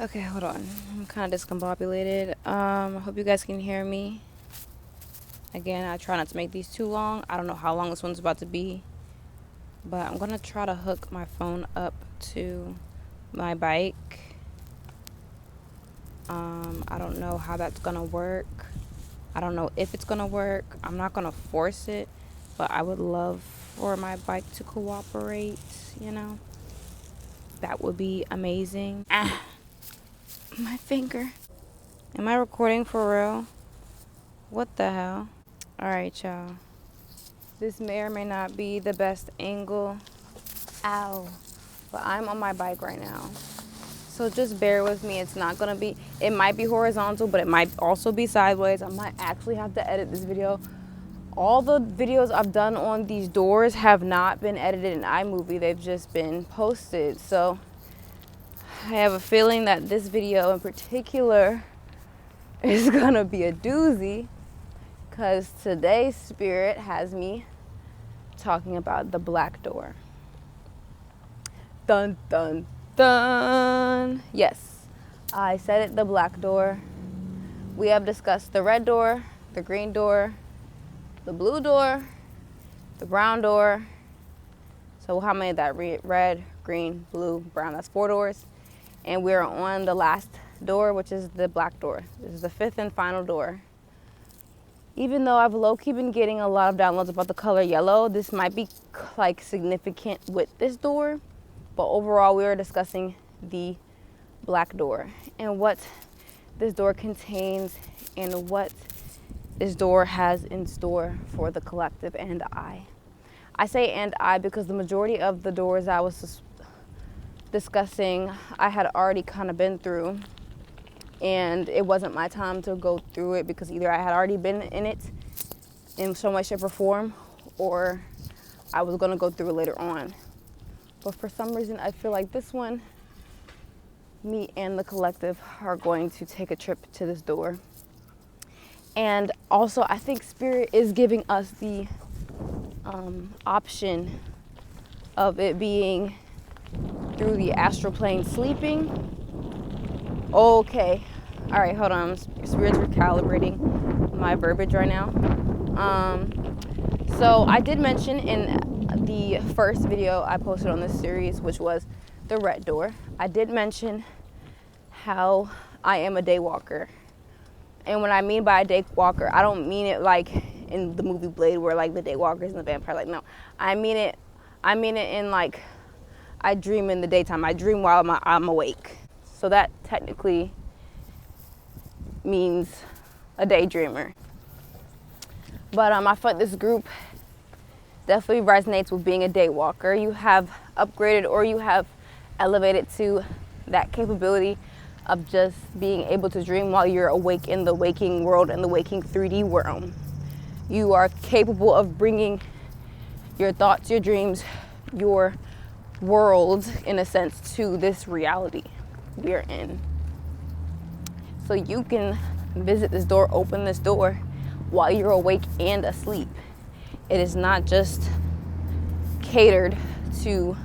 Okay, hold on. I'm kind of discombobulated. I hope you guys can hear me. Again, I try not to make these too long. I don't know how long this one's about to be, but I'm gonna try to hook my phone up to my bike. I don't know how that's gonna work. I don't know if it's gonna work. I'm not gonna force it, but I would love for my bike to cooperate, you know? That would be amazing. My finger. Am I recording for real? What the hell? Alright, y'all. This may or may not be the best angle. Ow. But I'm on my bike right now. So just bear with me. It's not gonna be, it might be horizontal, but it might also be sideways. I might actually have to edit this video. All the videos I've done on these doors have not been edited in iMovie. They've just been posted. So I have a feeling that this video in particular is gonna be a doozy, because today's spirit has me talking about the black door. Dun dun dun. Yes, I said it, the black door. We have discussed the red door, the green door, the blue door, the brown door. So how many of that? Red, green, blue, brown. That's 4 doors. And we're on the last door, which is the black door. This is the 5th and final door. Even though I've low-key been getting a lot of downloads about the color yellow, this might be like significant with this door. But overall, we are discussing the black door and what this door contains and what this door has in store for the collective and I. I say and I because the majority of the doors I was discussing, I had already kind of been through, and it wasn't my time to go through it because either I had already been in it in some way, shape, or form, or I was going to go through it later on. But for some reason, I feel like this one, me and the collective are going to take a trip to this door. And also, I think Spirit is giving us the option of it being through the astral plane sleeping. Okay. All right, hold on. Spirit's recalibrating my verbiage right now. So I did mention in the first video I posted on this series, which was the red door, I did mention how I am a day walker. And when I mean by a day walker, I don't mean it like in the movie Blade where like the day walkers and the vampire, like no. I mean it in like I dream in the daytime. I dream while I'm awake. So that technically means a daydreamer. But I feel like this group definitely resonates with being a day walker. You have upgraded or you have elevated to that capability of just being able to dream while you're awake in the waking world and the waking 3D world. You are capable of bringing your thoughts, your dreams, your world, in a sense, to this reality we're in. So you can visit this door, open this door while you're awake and asleep. It is not just catered to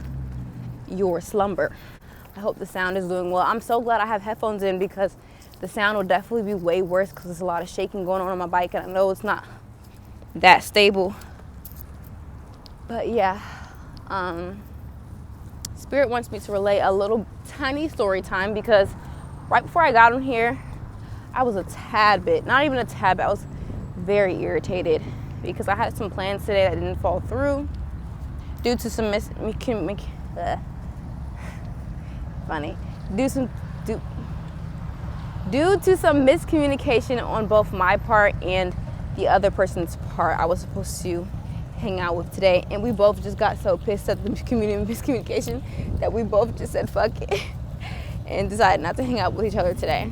your slumber. I hope the sound is doing well. I'm so glad I have headphones in because the sound will definitely be way worse because there's a lot of shaking going on my bike and I know it's not that stable. But yeah, Spirit wants me to relay a little tiny story time because right before I got on here, I was a tad bit, not even a tad bit, I was very irritated because I had some plans today that didn't fall through due to some due to some miscommunication on both my part and the other person's part I was supposed to hang out with today, and we both just got so pissed at the miscommunication that we both just said fuck it and decided not to hang out with each other today.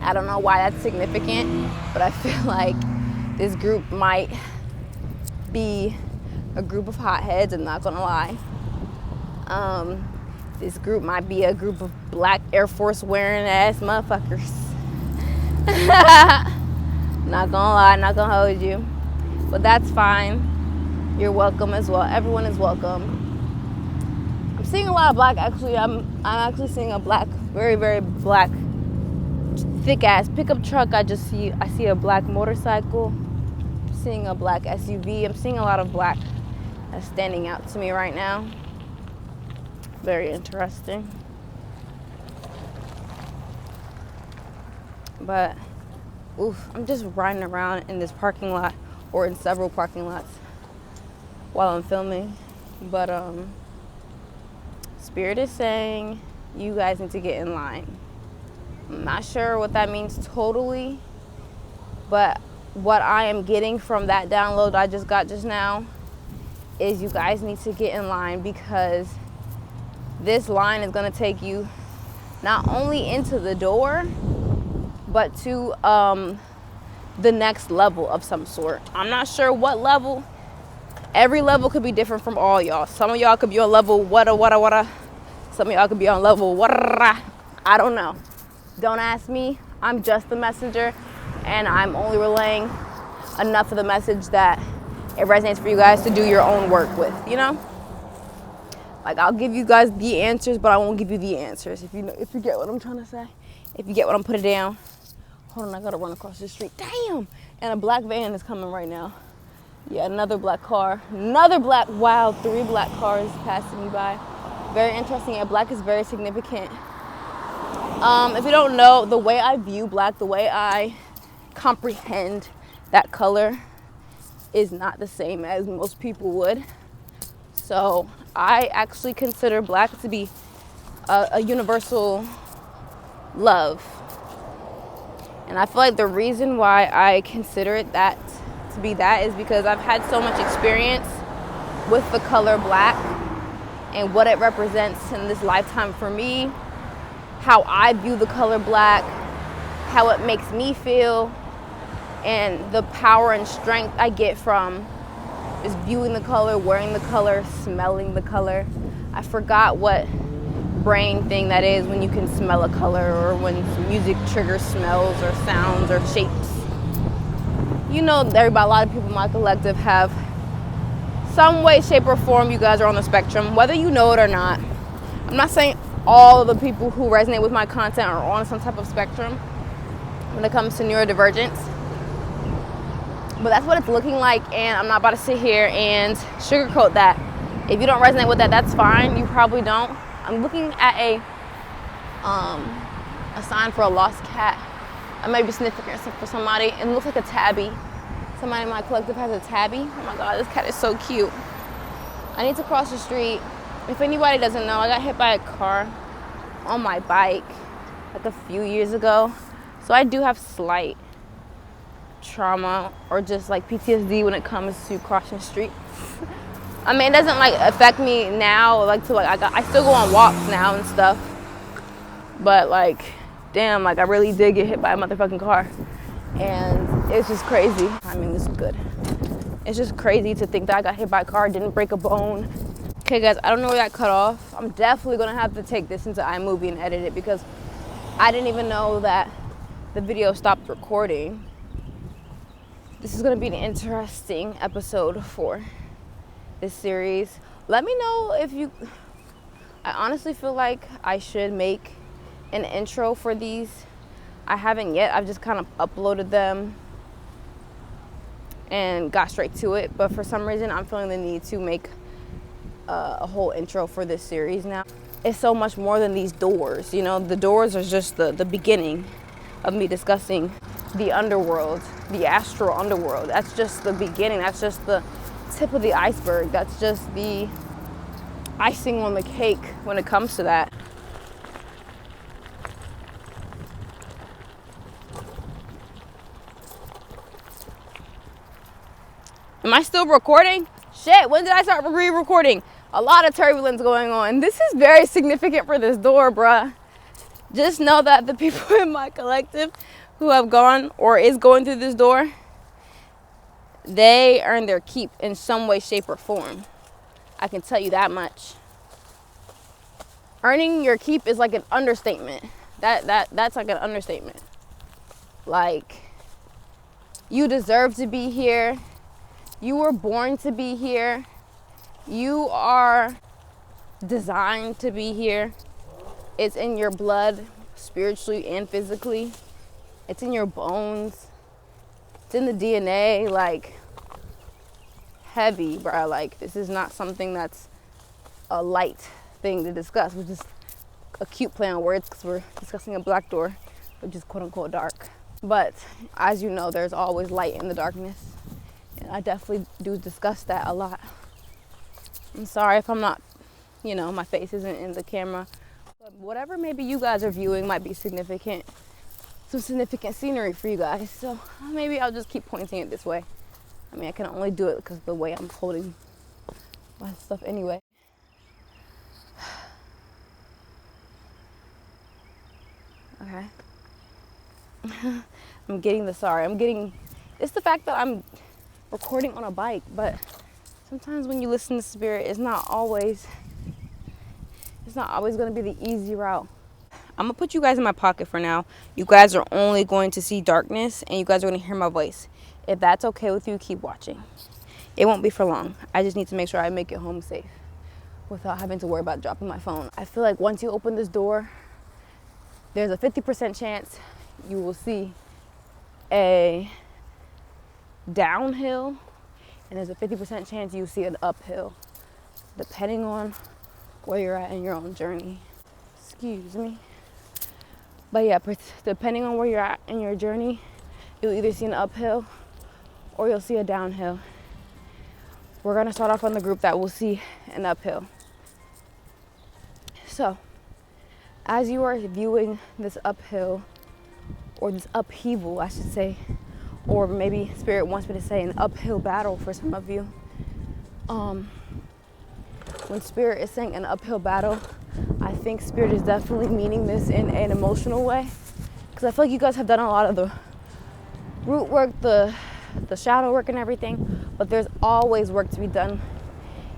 I don't know why that's significant, but I feel like this group might be a group of hotheads, I'm not gonna lie. This group might be a group of black Air Force wearing ass motherfuckers. Not gonna lie, not gonna hold you. But that's fine. You're welcome as well. Everyone is welcome. I'm seeing a lot of black, actually. I'm actually seeing a black Very, very black, thick ass pickup truck. I see a black motorcycle. I'm seeing a black SUV. I'm seeing a lot of black that's standing out to me right now. Very interesting. But oof, I'm just riding around in this parking lot, or in several parking lots while I'm filming. But Spirit is saying you guys need to get in line. I'm not sure what that means totally, but what I am getting from that download I just got just now is you guys need to get in line, because this line is going to take you not only into the door, but to the next level of some sort. I'm not sure what level. Every level could be different from all y'all. Some of y'all could be on level wada. Some of y'all could be on level wada. I don't know. Don't ask me. I'm just the messenger, and I'm only relaying enough of the message that it resonates for you guys to do your own work with, you know? Like, I'll give you guys the answers, but I won't give you the answers, if you get what I'm trying to say. If you get what I'm putting down. Hold on, I gotta run across the street. Damn! And a black van is coming right now. Yeah, another black car. Another black, wow, 3 black cars passing me by. Very interesting. Yeah, black is very significant. If you don't know, the way I view black, the way I comprehend that color is not the same as most people would. So I actually consider black to be a universal love. And I feel like the reason why I consider it that to be that is because I've had so much experience with the color black and what it represents in this lifetime for me, how I view the color black, how it makes me feel, and the power and strength I get from just viewing the color, wearing the color, smelling the color. I forgot what brain thing that is when you can smell a color, or when music triggers smells or sounds or shapes. You know, a lot of people in my collective have some way, shape, or form. You guys are on the spectrum, whether you know it or not. I'm not saying all of the people who resonate with my content are on some type of spectrum when it comes to neurodivergence, but that's what it's looking like, and I'm not about to sit here and sugarcoat that. If you don't resonate with that, that's fine. You probably don't. I'm looking at a sign for a lost cat. I may be sniffing for somebody, and it looks like a tabby. Somebody in my collective has a tabby. Oh my God, this cat is so cute. I need to cross the street. If anybody doesn't know, I got hit by a car on my bike like a few years ago. So I do have slight trauma, or just like PTSD when it comes to crossing streets. I mean, it doesn't like affect me now, like to like I still go on walks now and stuff. But like, damn, like I really did get hit by a motherfucking car. And it's just crazy. I mean, this is good. It's just crazy to think that I got hit by a car, didn't break a bone. Okay guys, I don't know where that cut off. I'm definitely gonna have to take this into iMovie and edit it, because I didn't even know that the video stopped recording. This is gonna be an interesting episode for this series. Let me know if you, I honestly feel like I should make an intro for these. I haven't yet. I've just kind of uploaded them and got straight to it. But for some reason, I'm feeling the need to make a whole intro for this series now. It's so much more than these doors. You know, the doors are just the beginning of me discussing the underworld, the astral underworld. That's just the beginning. That's just the tip of the iceberg. That's just the icing on the cake when it comes to that. Am I still recording? Shit, when did I start re-recording? A lot of turbulence going on. This is very significant for this door, bruh. Just know that the people in my collective who have gone or is going through this door, they earn their keep in some way, shape, or form. I can tell you that much. Earning your keep is like an understatement. That's like an understatement. Like, you deserve to be here. You were born to be here. You are designed to be here. It's in your blood, spiritually and physically. It's in your bones. It's in the DNA, like, heavy, bro. Like, this is not something that's a light thing to discuss. We're just a cute play on words because we're discussing a black door, which is quote unquote dark. But as you know, there's always light in the darkness. And I definitely do discuss that a lot. I'm sorry if I'm not, you know, my face isn't in the camera. But whatever maybe you guys are viewing might be significant. Some significant scenery for you guys. So maybe I'll just keep pointing it this way. I mean, I can only do it because of the way I'm holding my stuff anyway. Okay. I'm getting it's the fact that I'm recording on a bike, but sometimes when you listen to spirit, it's not always going to be the easy route. I'm gonna put you guys in my pocket for now. You guys are only going to see darkness and you guys are going to hear my voice. If that's okay with you, keep watching. It won't be for long. I just need to make sure I make it home safe without having to worry about dropping my phone. I feel like once you open this door, there's a 50% chance you will see a downhill, and there's a 50% chance you see an uphill, depending on where you're at in your own journey. Excuse me. But yeah, depending on where you're at in your journey, you'll either see an uphill or you'll see a downhill. We're gonna start off on the group that will see an uphill. So, as you are viewing this uphill, or this upheaval, I should say, or maybe spirit wants me to say an uphill battle for some of you. When spirit is saying an uphill battle, I think spirit is definitely meaning this in an emotional way, because I feel like you guys have done a lot of the root work, the shadow work and everything, but there's always work to be done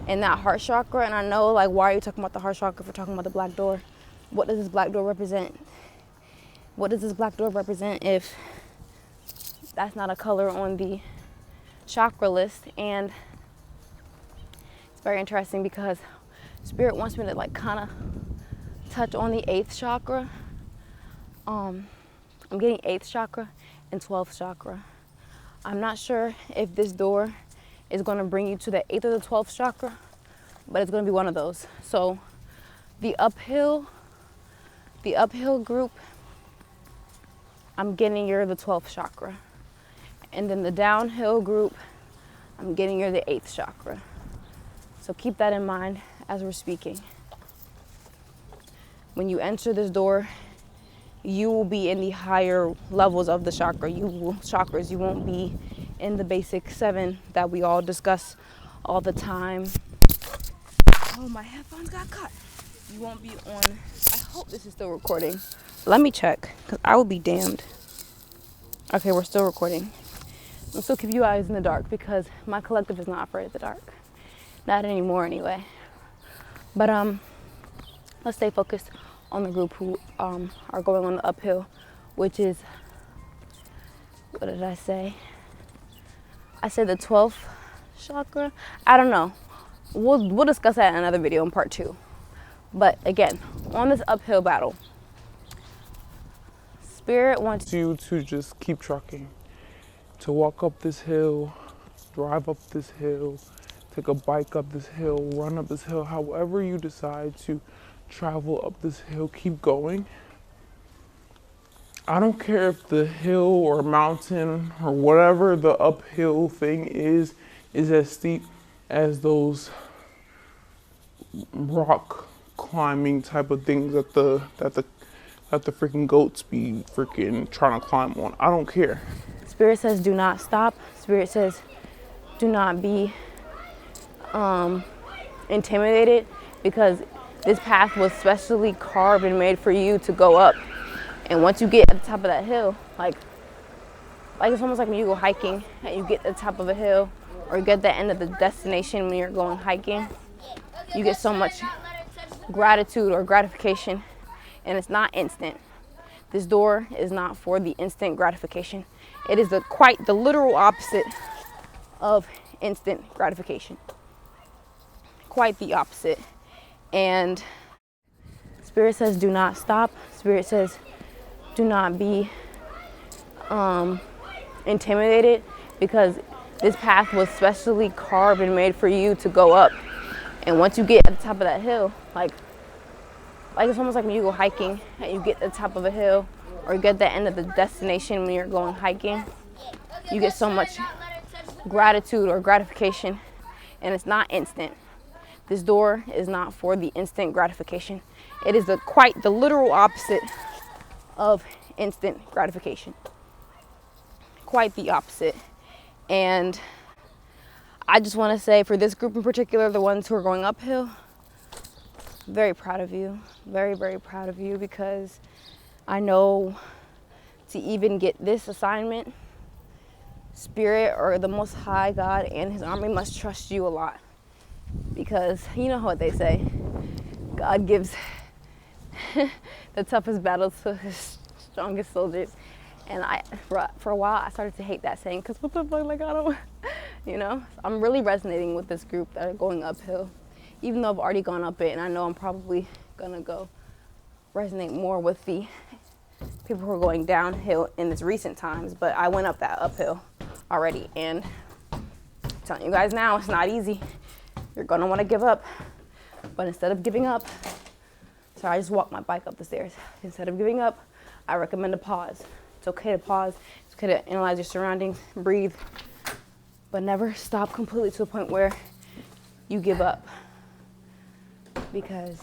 in that heart chakra. And I know, like, why are you talking about the heart chakra if we're talking about the black door? What does this black door represent? What does this black door represent if that's not a color on the chakra list? And it's very interesting because spirit wants me to, like, kind of touch on the 8th chakra. I'm getting 8th chakra and 12th chakra. I'm not sure if this door is going to bring you to the 8th or the 12th chakra, but it's going to be one of those. So the uphill group, I'm getting you're the 12th chakra. And then the downhill group, I'm getting you're the 8th chakra. So keep that in mind as we're speaking. When you enter this door, you will be in the higher levels of the chakras. You won't be in the basic 7 that we all discuss all the time. Oh, my headphones got caught. You won't be on, I hope this is still recording. Let me check, because I will be damned. Okay, we're still recording. I'm still keep you guys in the dark because my collective is not afraid of the dark. Not anymore anyway. But let's stay focused on the group who are going on the uphill, which is, what did I say? I said the 12th chakra. I don't know. We'll discuss that in another video in part 2. But again, on this uphill battle, spirit wants you to just keep trucking, to walk up this hill, drive up this hill, take a bike up this hill, run up this hill, however you decide to travel up this hill, keep going. I don't care if the hill or mountain or whatever the uphill thing is as steep as those rock climbing type of things that the freaking goats be freaking trying to climb on. I don't care. Spirit says do not stop. Spirit says do not be intimidated, because this path was specially carved and made for you to go up. And once you get at the top of that hill, like it's almost like when you go hiking and you get to the top of a hill, or you get to the end of the destination when you're going hiking, you get so much gratitude or gratification, and it's not instant. This door is not for the instant gratification. It is quite the literal opposite of instant gratification. Quite the opposite. And Spirit says do not stop. Spirit says do not be intimidated, because this path was specially carved and made for you to go up. And once you get at the top of that hill, like it's almost like when you go hiking and you get to the top of a hill, or you get the end of the destination when you're going hiking, you get so much gratitude or gratification, and it's not instant. This door is not for the instant gratification. It is quite the literal opposite of instant gratification. Quite the opposite. And I just want to say, for this group in particular, the ones who are going uphill, very proud of you. Very, very proud of you, because I know to even get this assignment, Spirit, or the Most High God and His army, must trust you a lot. Because you know what they say, God gives the toughest battles to His strongest soldiers. And for a while, I started to hate that saying, because what the fuck, like, I don't, you know? I'm really resonating with this group that are going uphill, even though I've already gone up it, and I know I'm probably gonna go resonate more with the people who are going downhill in this recent times. But I went up that uphill already, and I'm telling you guys now, it's not easy. You're gonna wanna give up, but instead of giving up, sorry, I just walked my bike up the stairs. Instead of giving up, I recommend a pause. It's okay to pause. It's okay to analyze your surroundings, breathe, but never stop completely to the point where you give up, because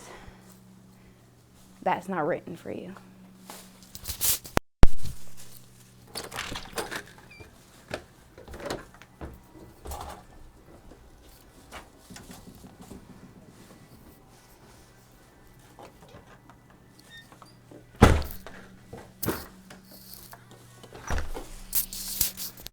that's not written for you.